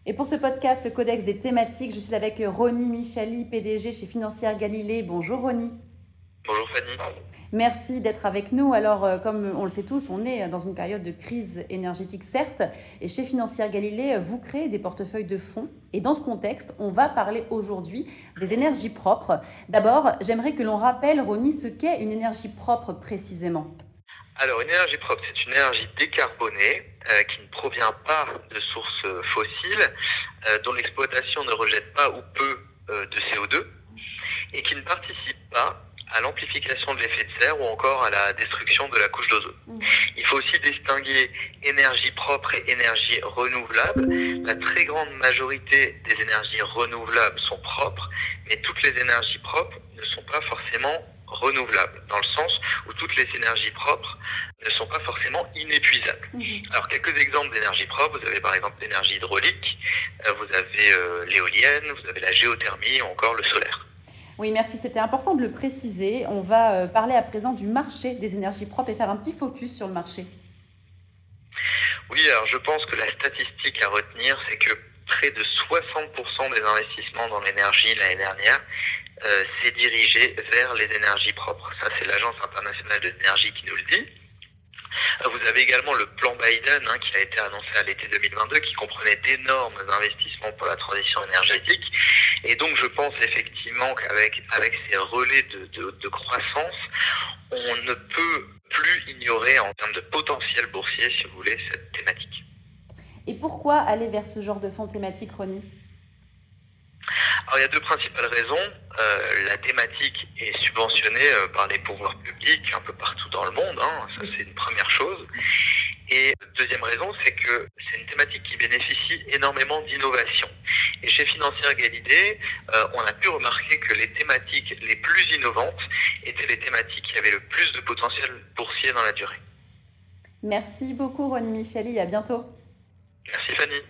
Et pour ce podcast Codex des thématiques, je suis avec Rony Michali, PDG chez Financière Galilée. Bonjour Rony. Bonjour Fanny. Merci d'être avec nous. Alors, comme on le sait tous, on est dans une période de crise énergétique, certes. Et chez Financière Galilée, vous créez des portefeuilles de fonds. Et dans ce contexte, on va parler aujourd'hui des énergies propres. D'abord, j'aimerais que l'on rappelle, Rony, ce qu'est une énergie propre précisément. Alors, une énergie propre, c'est une énergie décarbonée qui ne provient pas de sources fossiles, dont l'exploitation ne rejette pas ou peu de CO2 et qui ne participe pas à l'amplification de l'effet de serre ou encore à la destruction de la couche d'ozone. Il faut aussi distinguer énergie propre et énergie renouvelable. La très grande majorité des énergies renouvelables sont propres, mais toutes les énergies propres ne sont pas forcément renouvelables, dans le sens où toutes les énergies propres ne sont pas forcément inépuisables. Alors, quelques exemples d'énergie propre: vous avez par exemple l'énergie hydraulique, vous avez l'éolienne, vous avez la géothermie ou encore le solaire. Oui, merci. C'était important de le préciser. On va parler à présent du marché des énergies propres et faire un petit focus sur le marché. Oui, alors je pense que la statistique à retenir, c'est que près de 60% des investissements dans l'énergie l'année dernière s'est dirigé vers les énergies propres. Ça, c'est l'Agence internationale de l'énergie qui nous le dit. Vous avez également le plan Biden qui a été annoncé à l'été 2022, qui comprenait d'énormes investissements pour la transition énergétique. Et donc je pense effectivement qu'avec ces relais de croissance, on ne peut plus ignorer en termes de potentiel boursier, si vous voulez, cette thématique. Et pourquoi aller vers ce genre de fonds thématiques, Rony? Alors il y a deux principales raisons. La thématique est subventionnée par les pouvoirs publics un peu partout dans le monde, ça c'est une première chose. Et deuxième raison, c'est que c'est une thématique qui bénéficie énormément d'innovation. Et chez Financière Galilée, on a pu remarquer que les thématiques les plus innovantes étaient les thématiques qui avaient le plus de potentiel boursier dans la durée. Merci beaucoup, Rony Michali. À bientôt. Merci Fanny.